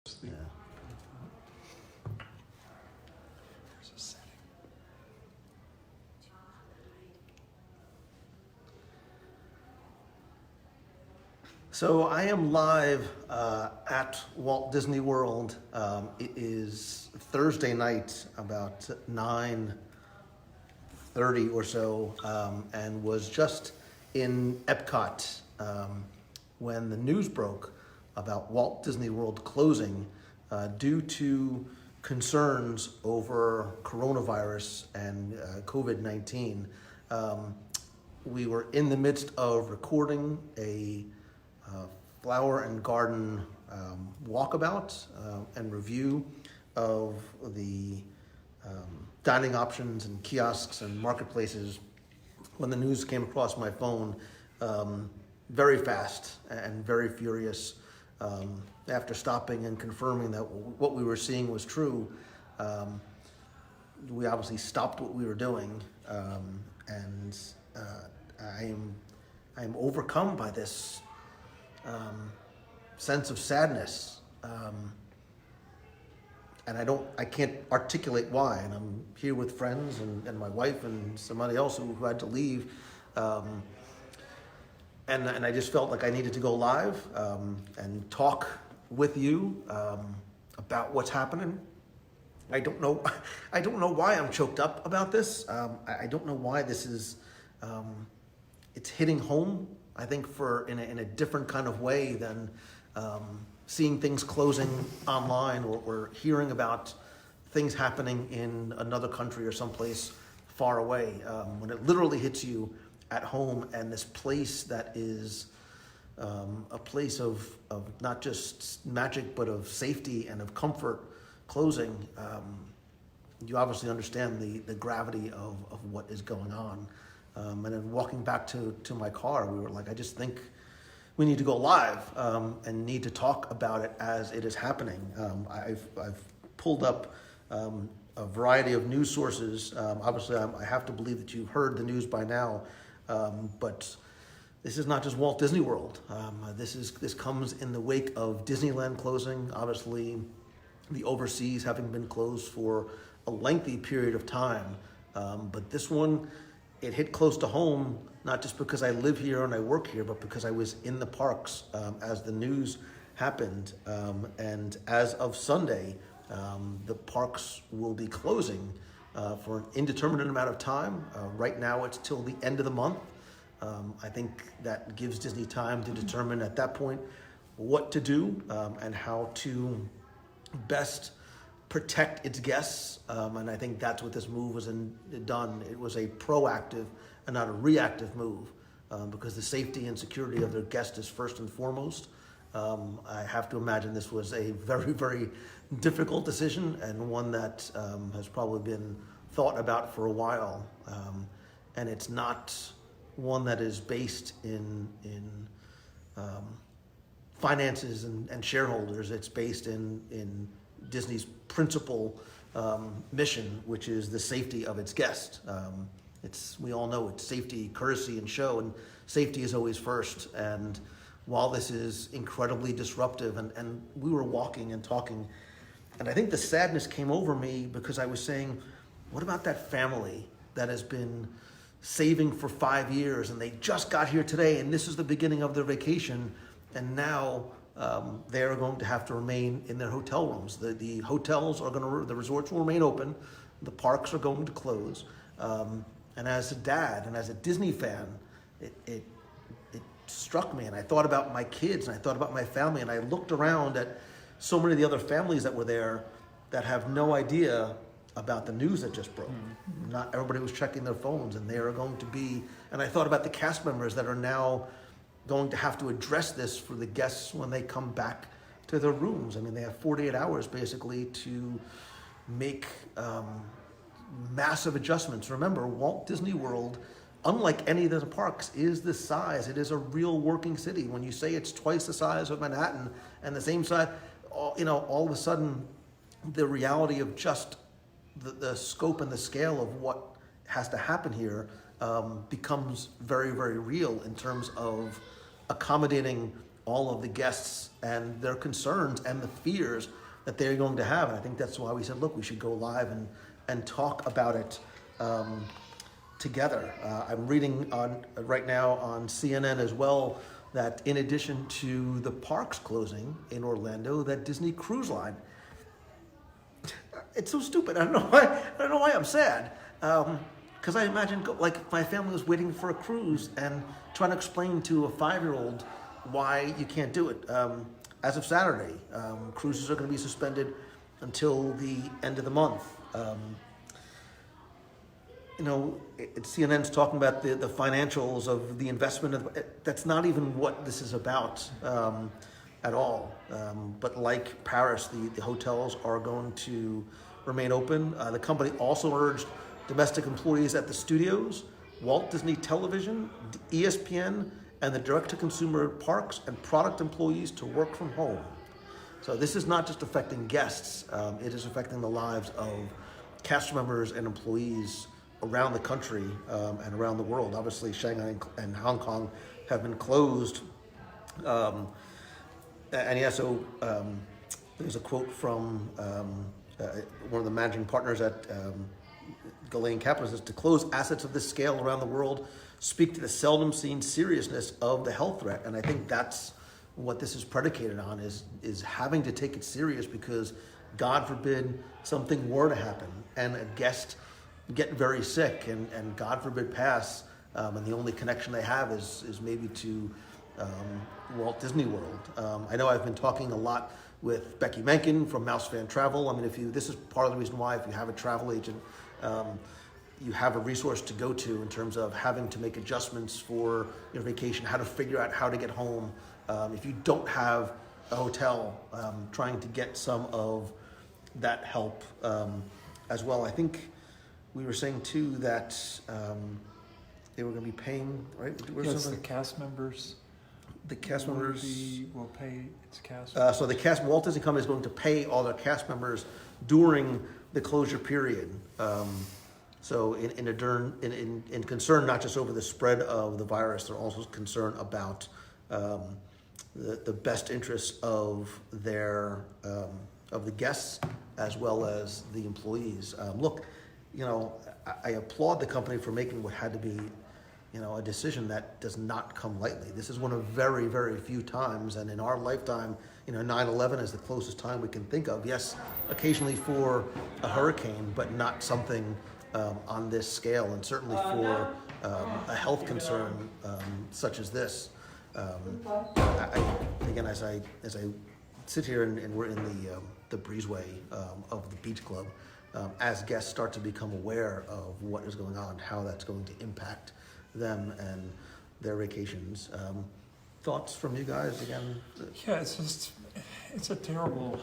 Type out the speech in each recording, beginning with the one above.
Yeah. There's a setting. So I am live at Walt Disney World. It is Thursday night, about 9:30 or so, and was just in Epcot when the news broke about Walt Disney World closing due to concerns over coronavirus and COVID-19. We were in the midst of recording a flower and garden walkabout and review of the dining options and kiosks and marketplaces when the news came across my phone very fast and very furious. After stopping and confirming that what we were seeing was true, we obviously stopped what we were doing, and I am overcome by this sense of sadness, and I can't articulate why. And I'm here with friends and my wife and somebody else who had to leave, and I just felt like I needed to go live and talk with you about what's happening. I don't know why I'm choked up about this. I don't know why this is. It's hitting home, I think, in a different kind of way than seeing things closing online or hearing about things happening in another country or someplace far away. When it literally hits you at home, and this place that is a place of not just magic but of safety and of comfort closing, you obviously understand the gravity of what is going on. And then walking back to my car, we were like, I just think we need to go live and need to talk about it as it is happening. I've pulled up a variety of news sources. Obviously, I have to believe that you've heard the news by now, but this is not just Walt Disney World. This comes in the wake of Disneyland closing. Obviously, the overseas having been closed for a lengthy period of time, but this one, it hit close to home, not just because I live here and I work here, but because I was in the parks as the news happened. And as of Sunday, the parks will be closing for an indeterminate amount of time. Right now, it's till the end of the month. I think that gives Disney time to determine at that point what to do and how to best protect its guests, and I think that's what this move was done. It was a proactive and not a reactive move, because the safety and security of their guests is first and foremost. I have to imagine this was a very, very difficult decision, and one that has probably been thought about for a while, and it's not one that is based in finances and shareholders. It's based in Disney's principal mission, which is the safety of its guests. We all know it's safety, courtesy, and show, and safety is always first. And while this is incredibly disruptive, and we were walking and talking, and I think the sadness came over me because I was saying, what about that family that has been saving for 5 years and they just got here today and this is the beginning of their vacation, and now they are going to have to remain in their hotel rooms. The hotels are the resorts will remain open. The parks are going to close. And as a dad and as a Disney fan, it struck me, and I thought about my kids and I thought about my family, and I looked around at so many of the other families that were there that have no idea about the news that just broke. Mm-hmm. Not everybody was checking their phones, and they are going to be, and I thought about the cast members that are now going to have to address this for the guests when they come back to their rooms. I mean, they have 48 hours basically to make massive adjustments. Remember, Walt Disney World, unlike any of the parks, is this size. It is a real working city. When you say it's twice the size of Manhattan and the same size, all of a sudden, the reality of just the scope and the scale of what has to happen here becomes very, very real in terms of accommodating all of the guests and their concerns and the fears that they're going to have. And I think that's why we said, look, we should go live and talk about it together. I'm reading right now on CNN as well that in addition to the parks closing in Orlando, that Disney Cruise Line, it's so stupid. I don't know why I'm sad. Because I imagine, like, my family was waiting for a cruise and trying to explain to a 5-year-old why you can't do it. As of Saturday, cruises are going to be suspended until the end of the month. CNN's talking about the financials of the investment. That's not even what this is about at all. But like Paris, the hotels are going to remain open. The company also urged domestic employees at the studios, Walt Disney Television, ESPN, and the direct-to-consumer parks and product employees to work from home. So this is not just affecting guests, it is affecting the lives of cast members and employees around the country and around the world. Obviously, Shanghai and Hong Kong have been closed. There's a quote from one of the managing partners at Ghislaine Capital says, to close assets of this scale around the world speak to the seldom seen seriousness of the health threat. And I think that's what this is predicated on, is having to take it serious, because God forbid something were to happen and a guest get very sick and God forbid pass, and the only connection they have is maybe to Walt Disney World. I know I've been talking a lot with Becky Menken from Mouse Fan Travel. I mean, this is part of the reason why, if you have a travel agent, you have a resource to go to in terms of having to make adjustments for your vacation, how to figure out how to get home. If you don't have a hotel, trying to get some of that help as well. I think we were saying too that they were going to be paying, right? Yes, the cast members. The cast members will pay its cast. So the cast, Walt Disney Company is going to pay all their cast members during the closure period. So in concern not just over the spread of the virus, they're also concerned about the best interests of their of the guests as well as the employees. Look, I applaud the company for making what had to be, a decision that does not come lightly. This is one of very, very few times, and in our lifetime, 9/11 is the closest time we can think of. Yes, occasionally for a hurricane, but not something on this scale, and certainly for a health concern such as this. Again, as I sit here and we're in the breezeway of the beach club, as guests start to become aware of what is going on, how that's going to impact them and their vacations. Thoughts from you guys again? Yeah, it's a terrible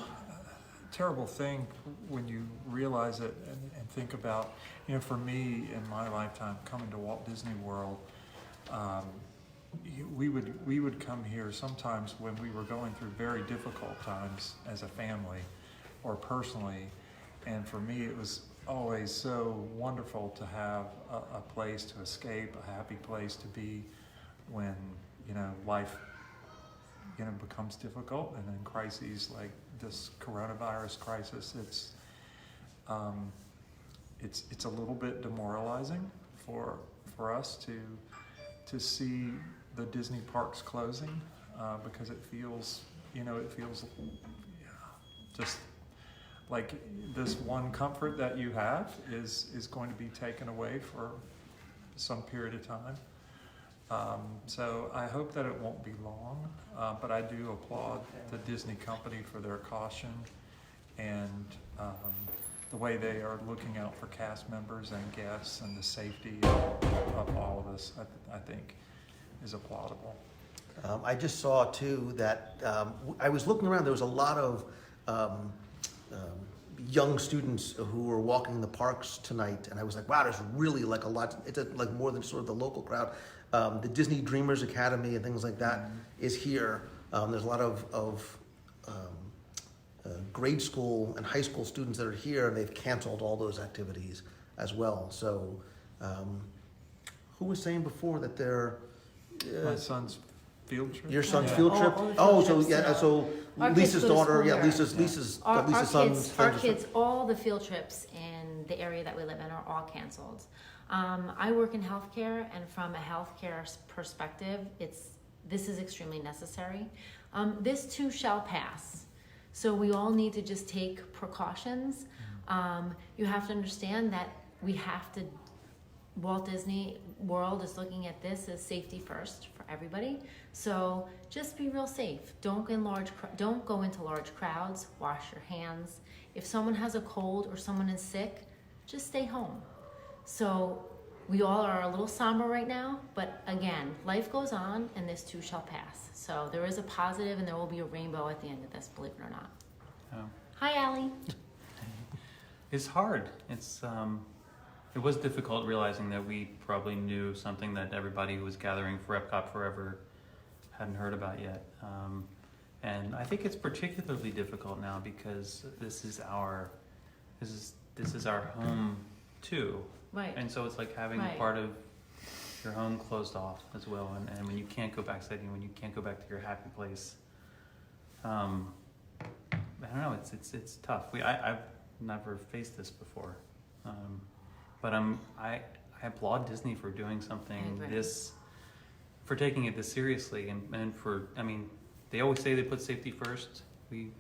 thing when you realize it and think about, for me in my lifetime coming to Walt Disney World, we would come here sometimes when we were going through very difficult times as a family or personally, and for me it was always so wonderful to have a place to escape, a happy place to be when life becomes difficult, and then crises like this coronavirus crisis, it's a little bit demoralizing for us to see the Disney parks closing, because it feels just like this one comfort that you have is going to be taken away for some period of time. So I hope that it won't be long, but I do applaud the Disney company for their caution and the way they are looking out for cast members and guests, and the safety of all of us, I think is applaudable. I just saw too that I was looking around, there was a lot of young students who were walking the parks tonight, and I was like, wow, there's really like a lot, it's like more than sort of the local crowd. The Disney Dreamers Academy and things like that is here. There's a lot of grade school and high school students that are here, and they've canceled all those activities as well. So who was saying before that they're... My son's field trip. Your son's Yeah. field All- trip? all the field Oh, so, trips, yeah, so our kids Lisa's go to daughter, school yeah, here. Lisa's Our son's. kids, our kids, all the field trips in the area that we live in are all canceled. I work in healthcare, and from a healthcare perspective, this is extremely necessary. This too shall pass. So we all need to just take precautions. You have to understand that Walt Disney World is looking at this as safety first for everybody. So just be real safe. Don't go into large crowds. Wash your hands. If someone has a cold or someone is sick, just stay home. So we all are a little somber right now, but again, life goes on, and this too shall pass. So there is a positive, and there will be a rainbow at the end of this, believe it or not. Oh. Hi, Allie. It's hard. It was difficult realizing that we probably knew something that everybody who was gathering for Epcot Forever hadn't heard about yet. And I think it's particularly difficult now because this is our home too. Right. And so it's like having Right. part of your home closed off as well. And when you can't go back setting, when you can't go back to your happy place, I don't know. It's tough. I've never faced this before, but I applaud Disney for doing something for taking it this seriously, and for, I mean, they always say they put safety first. We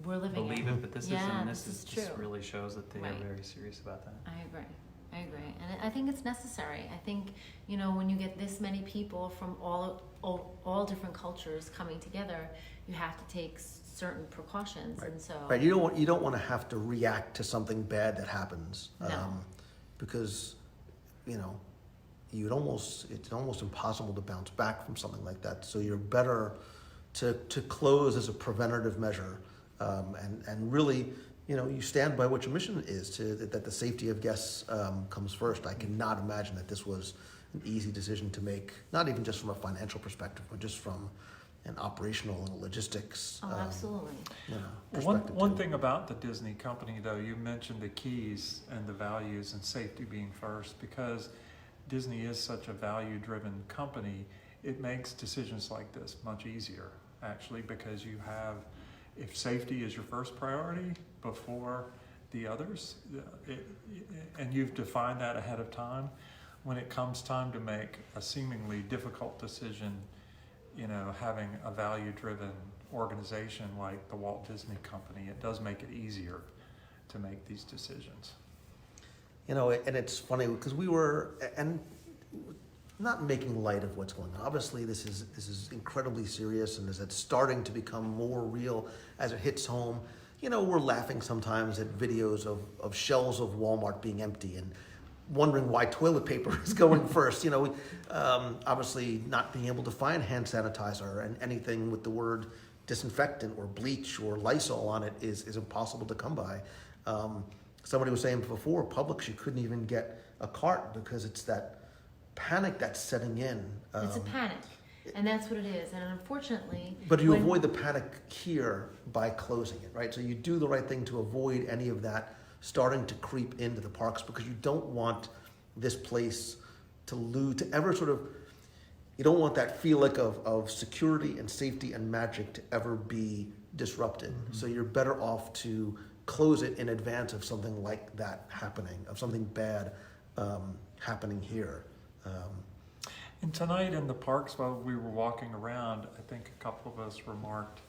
We're living believe it, but this is true. just really shows that they Right. are very serious about that. I agree. And I think it's necessary. I think, when you get this many people from all different cultures coming together, you have to take certain precautions. Right. And so. Right, you don't want to have to react to something bad that happens. No. Because, it's almost impossible to bounce back from something like that. So you're better to close as a preventative measure, and really, you stand by what your mission is, that the safety of guests comes first. I cannot imagine that this was an easy decision to make, not even just from a financial perspective, but just from an operational and logistics. Oh, absolutely. Perspective One too. thing about the Disney company, though, you mentioned the keys and the values and safety being first, because Disney is such a value-driven company, it makes decisions like this much easier, actually, because you have, if safety is your first priority before the others, and you've defined that ahead of time, when it comes time to make a seemingly difficult decision, having a value-driven organization like the Walt Disney Company, it does make it easier to make these decisions. And it's funny because we were, and not making light of what's going on. Obviously, this is incredibly serious, and as it's starting to become more real as it hits home, we're laughing sometimes at videos of shelves of Walmart being empty and wondering why toilet paper is going first. Obviously not being able to find hand sanitizer and anything with the word disinfectant or bleach or Lysol on it is impossible to come by. Somebody was saying before, Publix, you couldn't even get a cart because it's that panic that's setting in. It's a panic, and that's what it is. And unfortunately, But you avoid the panic here by closing it, right? So you do the right thing to avoid any of that starting to creep into the parks, because you don't want this place to ever sort of, you don't want that feeling of security and safety and magic to ever be disrupted. Mm-hmm. So you're better off to close it in advance of something like that happening, of something bad happening here. And tonight in the parks, while we were walking around, I think a couple of us remarked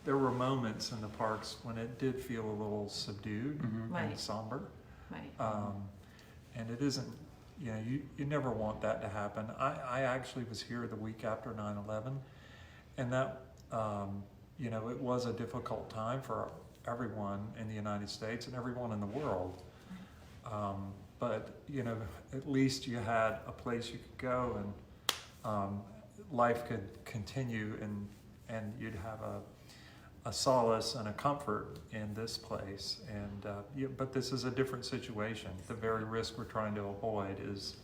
there were moments in the parks when it did feel a little subdued Mm-hmm. Right. and somber. right. And it isn't, you never want that to happen. I actually was here the week after 9/11, and that, it was a difficult time for everyone in the United States and everyone in the world. But, at least you had a place you could go, and life could continue, and you'd have a solace and a comfort in this place. And but this is a different situation. The very risk we're trying to avoid is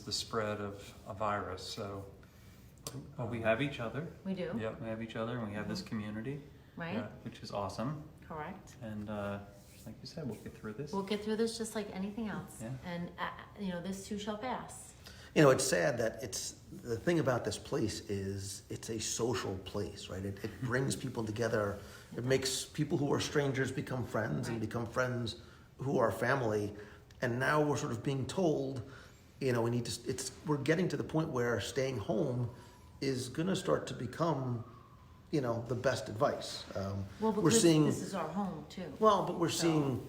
the spread of a virus. So, Well, we have each other. We do. yep. We have each other, and we have this community, Right. Yeah. which is awesome. Correct. And like you said, we'll get through this. We'll get through this just like anything else. Yeah. And this too shall pass. it's sad that the thing about this place is it's a social place, right? It brings people together. It makes people who are strangers become friends and become friends who are family. And now we're sort of being told, we need to, we're getting to the point where staying home is going to start to become, the best advice. Well, because we're seeing, this is our home too. well, but we're seeing,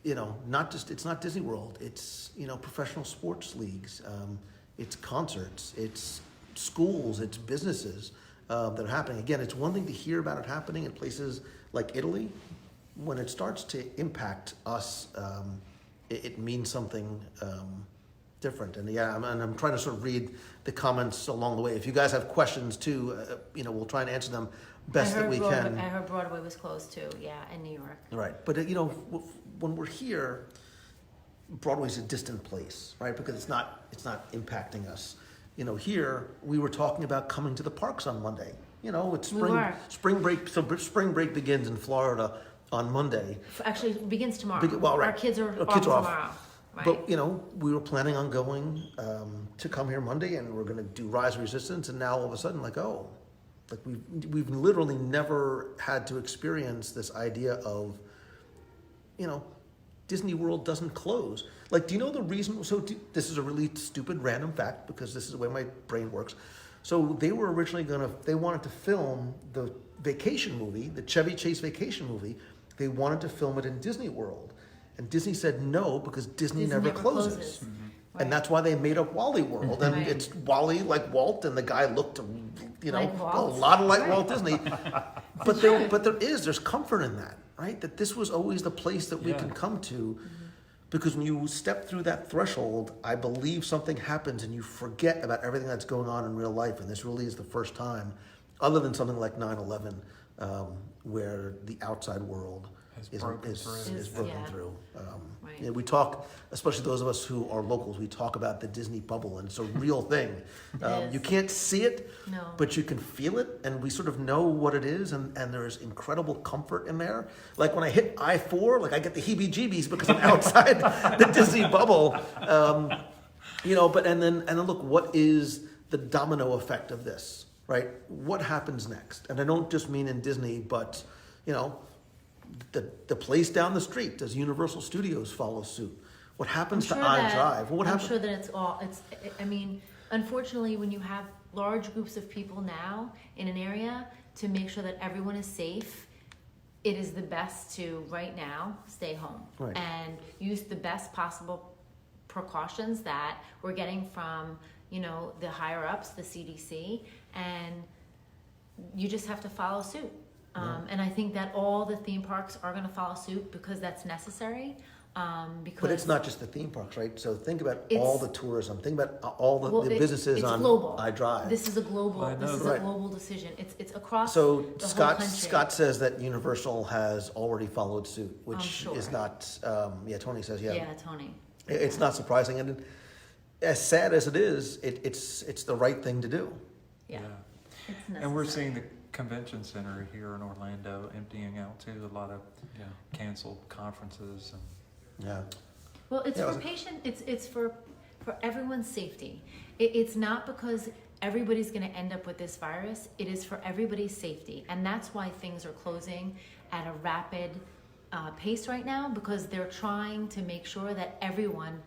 it's not Disney World. It's, professional sports leagues. It's concerts. It's schools. It's businesses that are happening. Again, it's one thing to hear about it happening in places like Italy. When it starts to impact us, it means something different. And I'm trying to sort of read the comments along the way. If you guys have questions too, we'll try and answer them best that we can. I heard Broadway was closed too, in New York. Right, but when we're here, Broadway's a distant place, right? Because it's not impacting us. Here we were talking about coming to the parks on Monday. It's spring break. So spring break begins in Florida on Monday. Actually, it begins tomorrow. Right. Our kids are off off. tomorrow. Right. But we were planning on going to come here Monday, and we're going to do Rise of Resistance, and now all of a sudden, we've literally never had to experience this idea of, Disney World doesn't close. Do you know the reason? So this is a really stupid random fact because this is the way my brain works. So they were originally they wanted to film the vacation movie, the Chevy Chase vacation movie. They wanted to film it in Disney World. And Disney said no because Disney never closes. Mm-hmm. Right. And that's why they made up Wally World. And it's Wally like Walt, and the guy looked, Like a Walt. lot like Walt Disney. But there's comfort in that, right? That this was always the place that we can come to. Because when you step through that threshold, I believe something happens and you forget about everything that's going on in real life. And this really is the first time, other than something like 9/11, where the outside world is broken through. Right. We talk, especially those of us who are locals, we talk about the Disney bubble, and it's a real thing. You can't see it, but you can feel it, and we sort of know what it is, and there's incredible comfort in there. Like when I hit I-4, I get the heebie-jeebies because I'm outside the Disney bubble. But then look, what is the domino effect of this, right? What happens next? And I don't just mean in Disney, but the place down the street, does Universal Studios follow suit? What happens to iDrive? I'm sure that unfortunately, when you have large groups of people now in an area, to make sure that everyone is safe, it is the best to, right now, stay home. Right. And use the best possible precautions that we're getting from, the higher ups, the CDC, and you just have to follow suit. And I think that all the theme parks are going to follow suit because that's necessary. But it's not just the theme parks, right? So think about all the tourism. Think about all the businesses on global. iDrive. This is a global. This is a global decision. It's across the whole country. Scott says that Universal has already followed suit, which is not. Tony says Yeah, Tony. It's not surprising, and as sad as it is, it's the right thing to do. Yeah. And we're seeing the convention center here in Orlando emptying out too. A lot of canceled conferences. Well, it's for patient. It's for everyone's safety. It's not because everybody's going to end up with this virus. It is for everybody's safety, and that's why things are closing at a rapid pace right now, because they're trying to make sure that everyone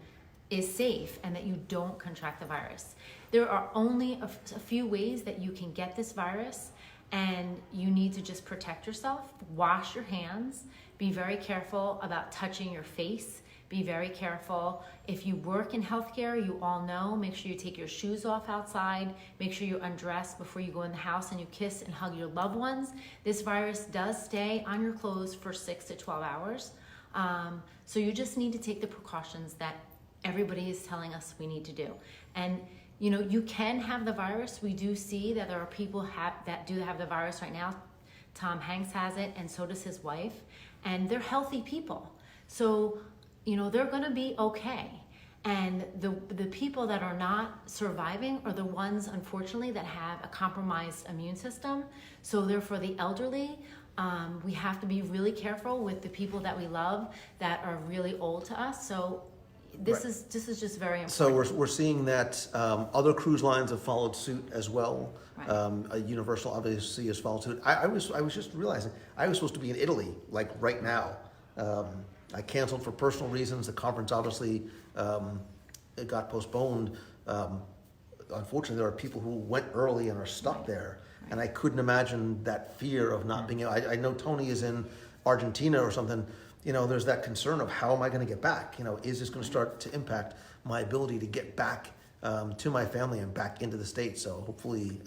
is safe and that you don't contract the virus. There are only a few ways that you can get this virus, and you need to just protect yourself. Wash your hands. Be very careful about touching your face. Be very careful. If you work in healthcare, you all know, make sure you take your shoes off outside. Make sure you undress before you go in the house and you kiss and hug your loved ones. This virus does stay on your clothes for 6 to 12 hours. So you just need to take the precautions that everybody is telling us we need to do. And you can have the virus. We do see that there are people that do have the virus right now. Tom Hanks has it, and so does his wife. And they're healthy people. So, they're going to be okay. And the people that are not surviving are the ones, unfortunately, that have a compromised immune system. So therefore, the elderly, we have to be really careful with the people that we love that are really old to us. So, this Right. is just very important. So we're seeing that other cruise lines have followed suit as well. Right. Universal obviously has followed suit. I was just realizing I was supposed to be in Italy like right now. I canceled for personal reasons. The conference obviously it got postponed. Unfortunately, there are people who went early and are stuck there, and I couldn't imagine that fear of not being able. I know Tony is in Argentina or something. You know, there's that concern of how am I going to get back? You know, is this going to start to impact my ability to get back to my family and back into the States? So hopefully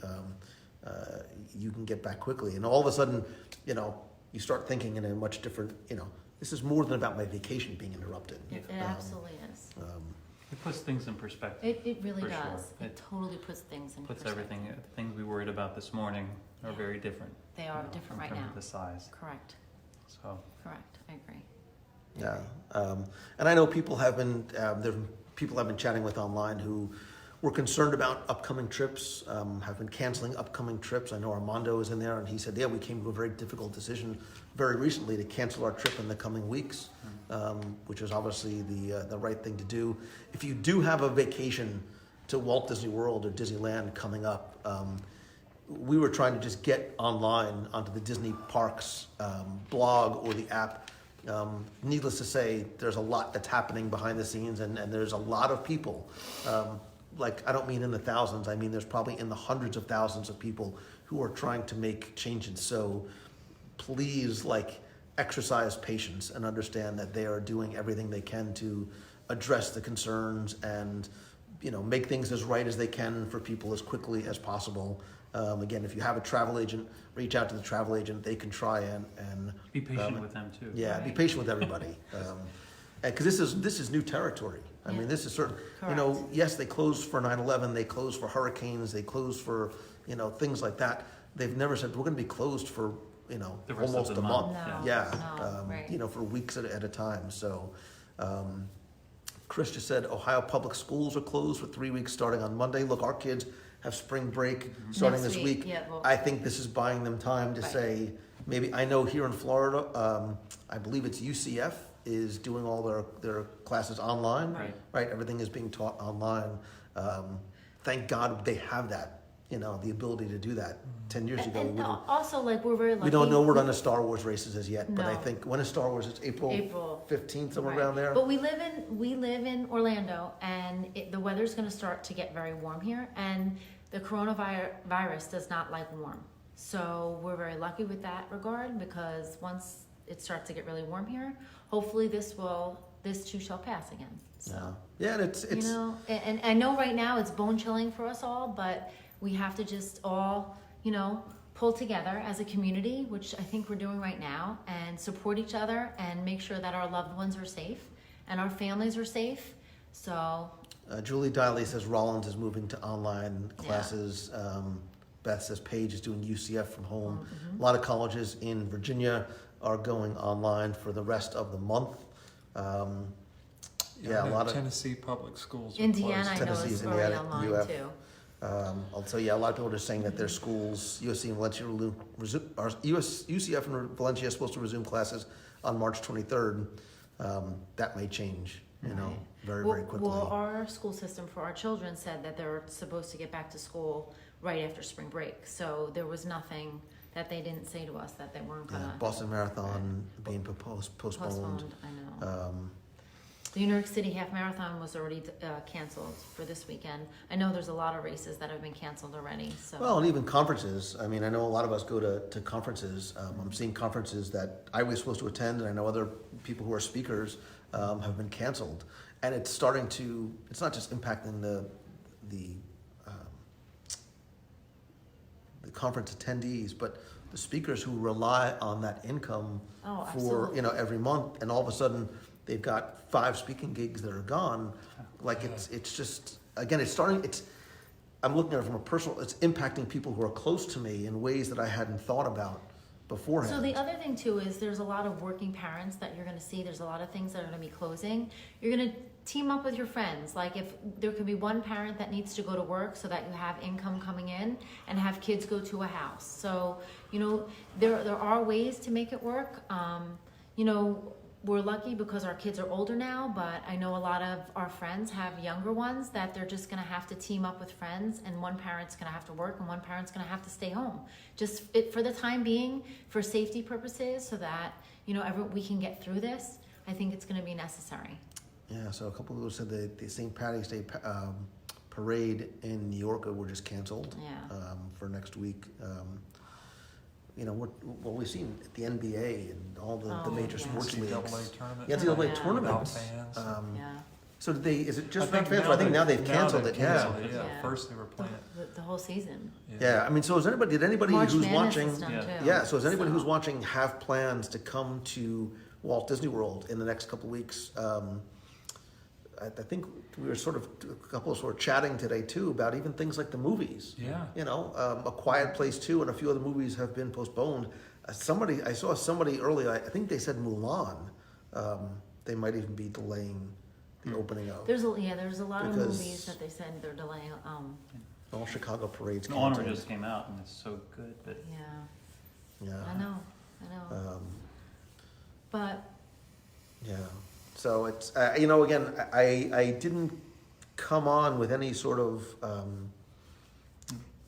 you can get back quickly. And all of a sudden, you know, you start thinking in a much different, you know, this is more than about my vacation being interrupted. It absolutely is. It puts things in perspective. It really for does. sure. It totally puts things in Puts perspective. everything, the things we worried about this morning are Yeah. very different. They are different right in terms now. of the size. Correct. So Correct. I agree. Yeah, and I know people have been people I've been chatting with online who were concerned about upcoming trips, have been canceling upcoming trips. I know Armando is in there, and he said, "Yeah, we came to a very difficult decision very recently to cancel our trip in the coming weeks," which is obviously the right thing to do. If you do have a vacation to Walt Disney World or Disneyland coming up, we were trying to just get online onto the Disney Parks blog or the app. Needless to say, there's a lot that's happening behind the scenes, and there's a lot of people. Like, I don't mean in the thousands, I mean there's probably in the hundreds of thousands of people who are trying to make changes. So please, like, exercise patience and understand that they are doing everything they can to address the concerns and, you know, make things as right as they can for people as quickly as possible. Again, if you have a travel agent, reach out to the travel agent. They can try and be patient with them too. yeah, be Right. patient with everybody, because this is new territory. I Yeah. mean, this is certain. You Correct. know, yes, they closed for 9/11, they closed for hurricanes, they closed for, you know, things like that. They've never said we're going to be closed for, you know, The rest of almost the a month. month. No, Yeah, no, right. you know, for weeks at a time. So, Chris just said Ohio public schools are closed for 3 weeks starting on Monday. Look, our kids have spring break starting Next this week, week. yeah, well- I think this is buying them time to Right. say, maybe, I know here in Florida, I believe it's UCF is doing all their classes online. Right. Right, everything is being taught online. Thank God they have that, you know, the ability to do that. 10 years ago, And we didn't. also, like, we're very lucky. We don't know we're on the Star Wars races as yet, but I No. think, when is Star Wars? It's April April. 15th, somewhere Right. around there? But we live in Orlando, and the weather's going to start to get very warm here, and the coronavirus does not like warm. So we're very lucky with that regard, because once it starts to get really warm here, hopefully this too shall pass again. So, Yeah, and it's, you know, and I know right now it's bone chilling for us all, but we have to just all, you know, pull together as a community, which I think we're doing right now, and support each other and make sure that our loved ones are safe and our families are safe. So, Julie Diley says Rollins is moving to online Yeah. classes. Beth says Paige is doing UCF from home. Mm-hmm. A lot of colleges in Virginia are going online for the rest of the month. Yeah, I a know lot of Tennessee public schools are Indiana, I closed. know, Tennessee's is already Indiana, online UF. too. So yeah, a lot of people are just saying that their schools, USC and Valencia, UCF and Valencia are supposed to resume classes on March 23rd. That may change, you know, Right. very Well, quickly. Well, our school system for our children said that they're supposed to get back to school right after spring break. So there was nothing that they didn't say to us that they weren't Yeah, gonna Boston Marathon being postponed. postpone. I know. The New York City Half Marathon was already canceled for this weekend. I know there's a lot of races that have been canceled already, so. Well, and even conferences. I mean, I know a lot of us go to conferences. I'm seeing conferences that I was supposed to attend, and I know other people who are speakers have been canceled. And it's starting to, it's not just impacting the conference attendees, but the speakers who rely on that income Oh, for, absolutely. you know, every month. And all of a sudden, they've got 5 speaking gigs that are gone. Like, it's just, again, I'm looking at it from a personal, it's impacting people who are close to me in ways that I hadn't thought about beforehand. So the other thing too is there's a lot of working parents that you're gonna see. There's a lot of things that are gonna be closing. You're gonna team up with your friends. Like, if there could be one parent that needs to go to work so that you have income coming in, and have kids go to a house. So, you know, there are ways to make it work. You know, we're lucky because our kids are older now, but I know a lot of our friends have younger ones that they're just gonna have to team up with friends, and one parent's gonna have to work and one parent's gonna have to stay home. Just for the time being, for safety purposes, so that, we can get through this. I think it's gonna be necessary. Yeah, so a couple of people said that the St. Patty's Day parade in New York were just canceled Yeah. for next week. What we've seen at the NBA and all the major yeah. sports leagues. NCAA tournament. Yeah, NCAA Yeah. tournaments. Without fans. Yeah. So is it just I not think fans? I think now they've canceled it. canceled Yeah. it, yeah. Yeah. First they were playing. The whole season. Yeah. I mean, so did anybody March who's Madness watching? is done Yeah. too. Yeah. So does anybody who's watching have plans to come to Walt Disney World in the next couple of weeks? I think we were a couple sort of chatting today too about even things like the movies. Yeah. A Quiet Place 2 and a few other movies have been postponed. I saw somebody earlier, I think they said Mulan. They might even be delaying the opening of. There's a lot of Because- movies that they said they're delaying. All Chicago parades The Honor canceled. just came out and it's so good, but Yeah, Yeah. I know. But Yeah. So it's again, I didn't come on with any sort of.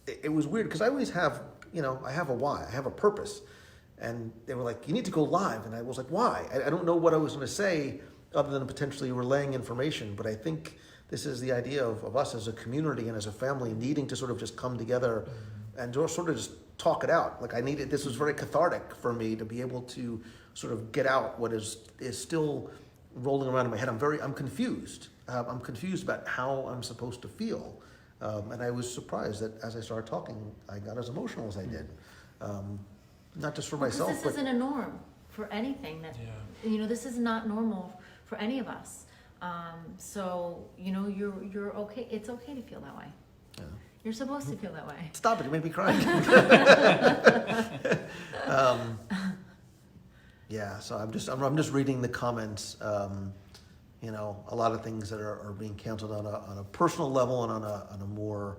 It was weird because I always have I have a why, I have a purpose, and they were like, you need to go live, and I was like, why? I don't know what I was going to say other than potentially relaying information, but I think this is the idea of us as a community and as a family needing to sort of just come together and just sort of just talk it out. Like this was very cathartic for me to be able to sort of get out what is still rolling around in my head. I'm confused. I'm confused about how I'm supposed to feel. And I was surprised that as I started talking, I got as emotional as I did. Not just for myself, this but isn't a norm for anything that, Yeah. this is not normal for any of us. So, you're okay. It's okay to feel that way. yeah. You're supposed to feel that way. Stop it! You made me cry. Yeah, so I'm just reading the comments. A lot of things that are being canceled on a personal level and on a more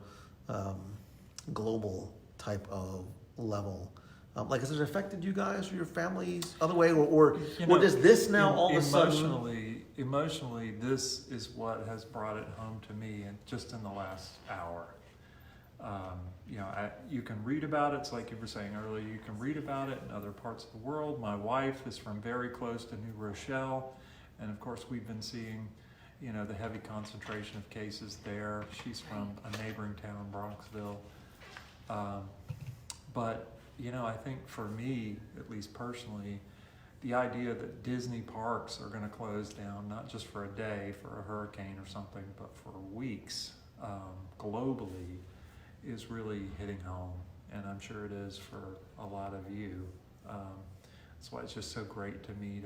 global type of level. Has it affected you guys or your families other way, or does this now all of a sudden? Emotionally, this is what has brought it home to me, and just in the last hour. You can read about it. It's like you were saying earlier. You can read about it in other parts of the world. My wife is from very close to New Rochelle, and of course we've been seeing, the heavy concentration of cases there. She's from a neighboring town, Bronxville. But I think for me, at least personally, the idea that Disney parks are going to close down, not just for a day, for a hurricane or something, but for weeks, globally, is really hitting home, and I'm sure it is for a lot of you. That's why it's just so great to me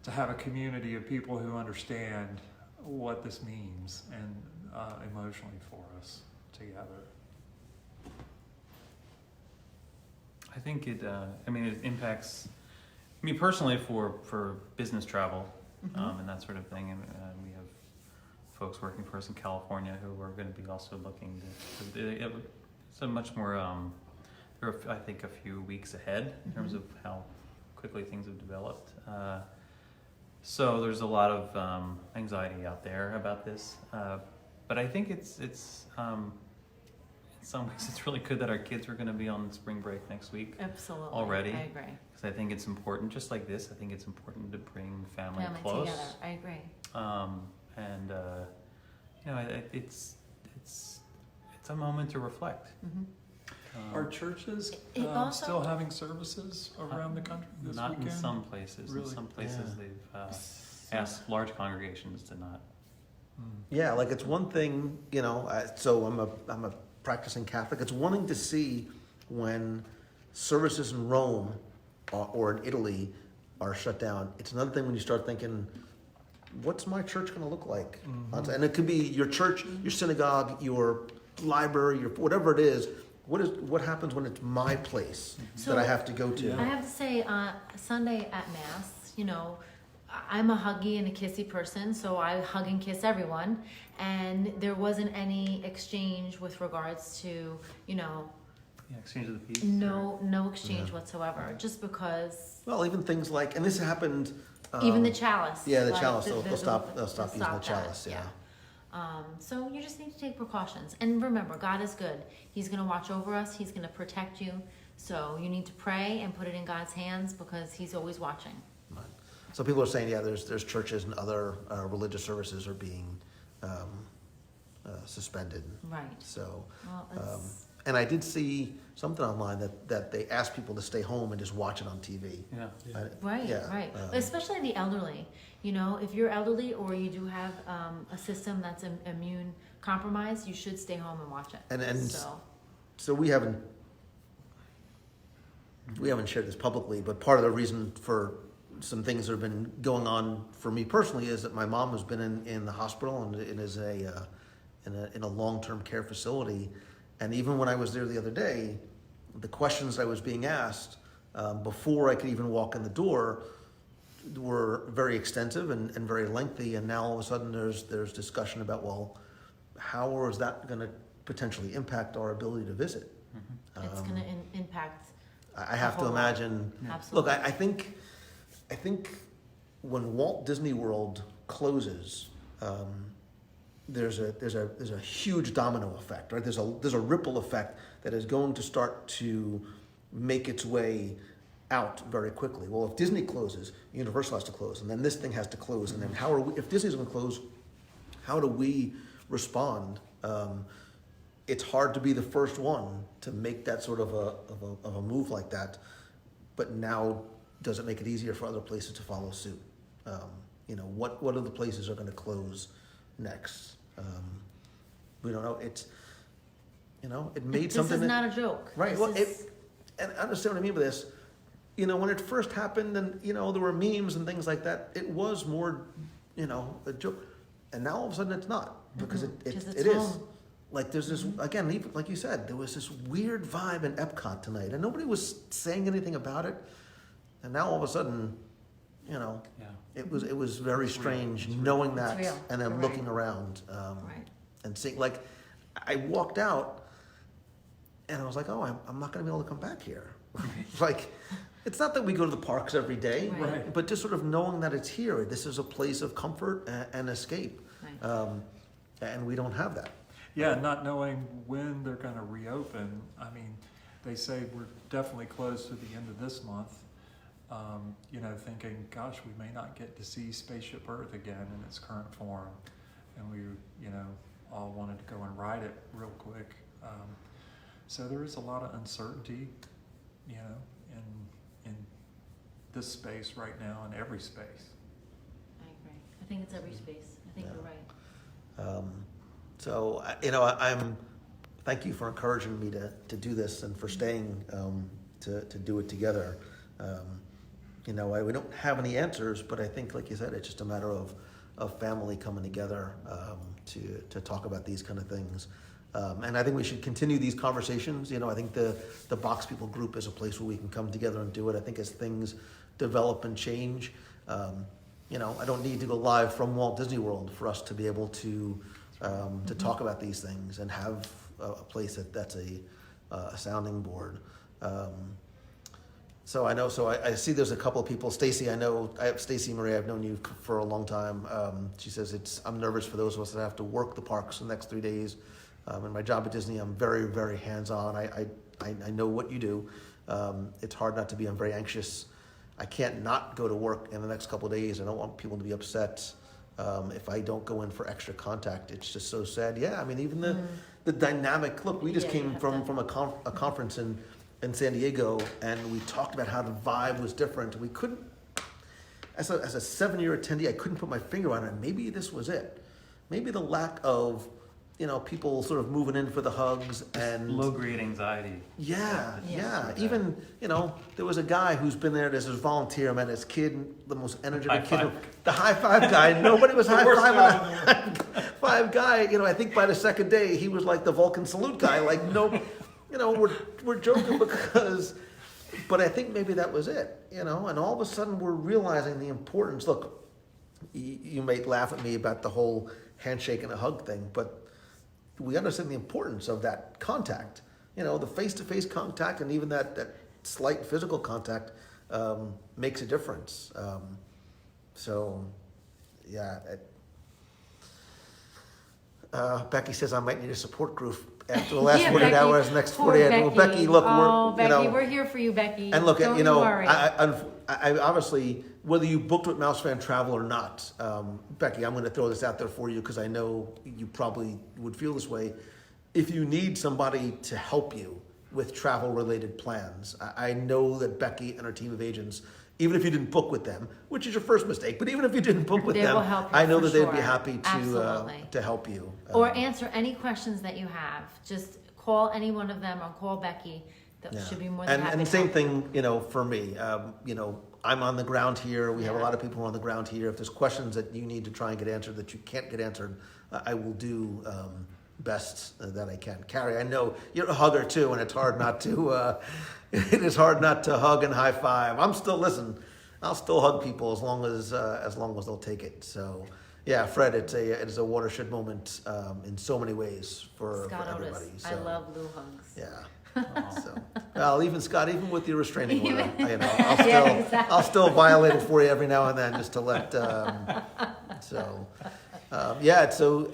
to have a community of people who understand what this means and emotionally for us together. I think it impacts me personally for business travel and that sort of thing. And we have folks working for us in California who are going to be also looking to. It's a much more. They're I think a few weeks ahead in terms of how quickly things have developed. So there's a lot of anxiety out there about this, but I think it's in some ways it's really good that our kids are going to be on spring break next week. Absolutely. Already. I agree. Because I think it's important, just like this. I think it's important to bring family close. Together. I agree. It's a moment to reflect. Are churches also- still having services around the country this Not weekend? in some places. Really? In some places Yeah. they've asked large congregations to not. Yeah, it's one thing, so I'm a practicing Catholic. It's one thing to see when services in Rome or in Italy are shut down. It's another thing when you start thinking, what's my church going to look like? And it could be your church, your synagogue, your library, your whatever it is. What happens when it's my place that I have to go to? Yeah. I have to say, Sunday at Mass, I'm a huggy and a kissy person, so I hug and kiss everyone. And there wasn't any exchange with regards to, Exchange of the peace. no exchange whatsoever, just because. Well, even things like, and this happened Even the chalice. Yeah, the like, chalice. They'll stop using the that, chalice. Yeah. So you just need to take precautions. And remember, God is good. He's going to watch over us. He's going to protect you. So you need to pray and put it in God's hands because He's always watching. Right. So people are saying, yeah, there's churches and other religious services are being suspended. Right. So, Well, it's, and I did see something online that they asked people to stay home and just watch it on TV. Yeah. right, yeah, right. Especially the elderly. You know, if you're elderly or you do have a system that's immune compromised, you should stay home and watch it. And so so we haven't shared this publicly, but part of the reason for some things that have been going on for me personally is that my mom has been in the hospital and is in a long-term care facility. And even when I was there the other day, the questions I was being asked before I could even walk in the door were very extensive and very lengthy. And now all of a sudden there's discussion about, well, how is that going to potentially impact our ability to visit? it's going to impact. I have to whole lot. imagine. Absolutely. Look, I think when Walt Disney World closes, there's a huge domino effect, right? There's a ripple effect that is going to start to make its way out very quickly. Well, if Disney closes, Universal has to close, and then this thing has to close, and then if Disney's going to close, how do we respond? It's hard to be the first one to make that sort of a move like that, but now does it make it easier for other places to follow suit? What other places are going to close next? We don't know. It made something. This is not a joke. Right. And understand what I mean by this. When it first happened, and there were memes and things like that. It was more, a joke, and now all of a sudden it's not because it is. home. Like there's this again, even like you said, there was this weird vibe in Epcot tonight, and nobody was saying anything about it. And now all of a sudden, it was very strange knowing that, real. and then You're looking right. around Right. and seeing. Like, I walked out, and I was like, oh, I'm not going to be able to come back here. Like, it's not that we go to the parks every day, Right. but just sort of knowing that it's here. This is a place of comfort and escape, Right. and we don't have that. Yeah, not knowing when they're going to reopen. I mean, they say we're definitely close to the end of this month. Thinking, gosh, we may not get to see Spaceship Earth again in its current form, and we, all wanted to go and ride it real quick. So there is a lot of uncertainty, in this space right now, in every space. I agree. I think it's every space. I think Yeah. you're right. So, I'm. Thank you for encouraging me to do this and for staying to do it together. We don't have any answers, but I think, like you said, it's just a matter of family coming together to talk about these kind of things. And I think we should continue these conversations. I think the Box People group is a place where we can come together and do it. I think as things develop and change, I don't need to go live from Walt Disney World for us to be able to talk about these things and have a place that's a sounding board. So I see there's a couple of people. Stacy, Stacy Marie, I've known you for a long time. She says I'm nervous for those of us that have to work the parks the next 3 days. In my job at Disney, I'm very, very hands-on. I know what you do. It's hard not to be. I'm very anxious. I can't not go to work in the next couple of days. I don't want people to be upset if I don't go in for extra contact. It's just so sad. Yeah, I mean, even the dynamic. Look, we just came from a conference in San Diego, and we talked about how the vibe was different. We couldn't, as a 7-year attendee, I couldn't put my finger on it. Maybe this was it. Maybe the lack of, people sort of moving in for the hugs and Low-grade anxiety. Yeah. Yeah. Even, there was a guy who's been there as a volunteer, man, his kid, the most energetic High kid. five. The high five guy. Nobody was high worst fiving a five guy. I think by the second day, he was like the Vulcan salute guy. Like, no, we're joking but I think maybe that was it, and all of a sudden we're realizing the importance. Look, you may laugh at me about the whole handshake and a hug thing, but we understand the importance of that contact, the face-to-face contact, and even that slight physical contact makes a difference. So, yeah. Becky says I might need a support group after the last Yeah, 48 Becky. hours, next Poor 48. Well, Becky, look, oh, we're, Becky, you know, we're here for you, Becky. and look, Don't you know, worry. I obviously, whether you booked with Mouse Fan Travel or not, Becky, I'm going to throw this out there for you because I know you probably would feel this way. If you need somebody to help you with travel-related plans, I know that Becky and her team of agents, even if you didn't book with them, which is your first mistake, but even if you didn't book with They them, will help you I know for that they'd be sure. happy Absolutely. to help you. Or answer any questions that you have. Just call any one of them or call Becky. That Yeah. should be more than happy And the to same help. thing, you know, for me. You know, I'm on the ground here. We have a Yeah. lot of people on the ground here. If there's questions that you need to try and get answered that you can't get answered, I will do best that I can. Carrie, I know you're a hugger too, and it's hard not to. It is hard not to hug and high five. I'll still hug people as long as they'll take it. So. Yeah, Fred, it is a watershed moment in so many ways for Scott everybody. Otis. So, I love Lou hugs. Yeah. So, well, even Scott, even with your restraining order, Even- you know, I'll still, Yeah, exactly. I'll still violate it for you every now and then, just to let. Yeah. So,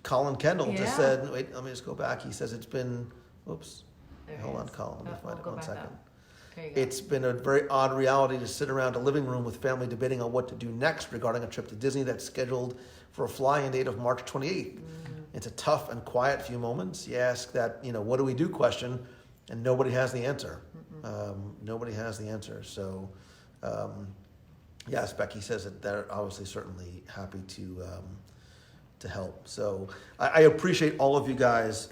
Colin Kendall just Yeah. said, wait, let me just go back. He says it's been. Whoops. There Hold he on, is. Colin. Let me Oh, find we'll it go one back second. up. There you go. It's been a very odd reality to sit around a living room with family debating on what to do next regarding a trip to Disney that's scheduled for a fly-in date of March 28th. It's a tough and quiet few moments. You ask that, you know, what do we do question, and nobody has the answer. Nobody has the answer. So, yes, Becky says that they're obviously certainly happy to help. So I appreciate all of you guys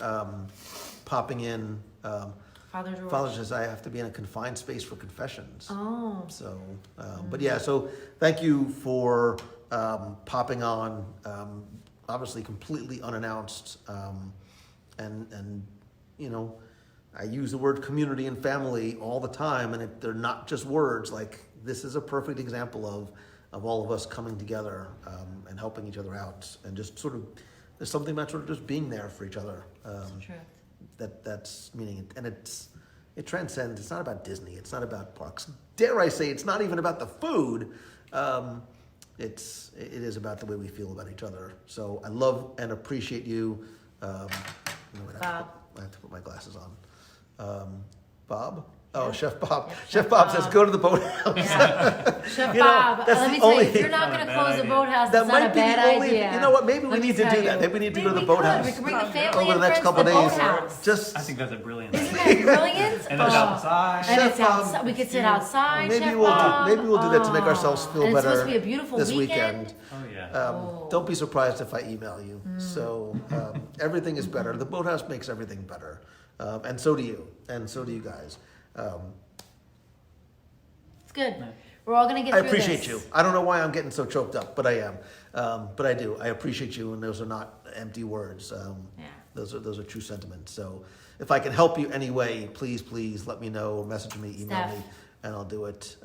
popping in. Father George. Father says I have to be in a confined space for confessions. Oh. So, but yeah, so thank you for popping on, obviously completely unannounced, and you know, I use the word community and family all the time, and they're not just words. Like this is a perfect example of all of us coming together and helping each other out, and just sort of there's something about sort of just being there for each other. That's the truth. That's meaning it, and it transcends. It's not about Disney. It's not about parks. Dare I say, it's not even about the food. It is about the way we feel about each other. So I love and appreciate you. Bob. I have to put my glasses on. Bob. Oh, Yeah. Chef Bob. Yeah, Chef Chef Bob Bob. says go to the boathouse. Yeah. Chef You know, Bob, that's let the me tell you, only- if you're not Not going to a close bad the idea. boathouse, That it's not might a be the bad only. idea. You know what? Maybe we Let me need to tell do that. you. Maybe we need to go to the we could. boathouse We could bring the family over the and next friends couple to the days. boathouse. Just I think that's a brilliant Isn't idea. that brilliant? And it's Oh. outside. And Chef it's Bob, outside. We could sit outside. maybe Chef we'll Bob. do that to make ourselves feel and better. It's supposed to be a beautiful this weekend. Oh yeah. Oh. Don't be surprised if I email you. So everything is better. The boathouse makes everything better, and so do you, and so do you guys. It's good. Yeah. We're all going to get I through appreciate this. you. I don't know why I'm getting so choked up, but I am. But I do. I appreciate you, and those are not empty words. Yeah. Those are true sentiments. So if I can help you any way, please let me know, or message me, email Steph. me, and I'll do it.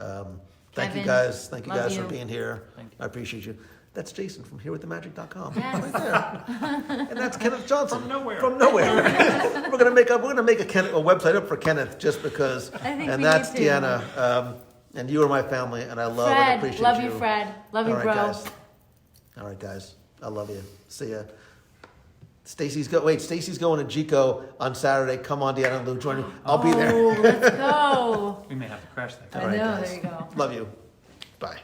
Thank you Kevin, guys. Thank you love guys you. for being here. Thank you. I appreciate you. That's Jason from herewiththemagic.com. Yes. Right there. And that's Kenneth Johnson. From nowhere. From nowhere. we're gonna make a website up for Kenneth just because. I think and we that's need to. Deanna. And you are my family, and I love and Fred, appreciate love you, Fred. Love you, All right, bro. guys. All right, guys. I love you. See ya. Stacy's going to Jico on Saturday. Come on, Deanna and Lou, join me. I'll be there. Oh, let's go. We may have to crash that. I All right, know, guys. there you go. Love you. Bye.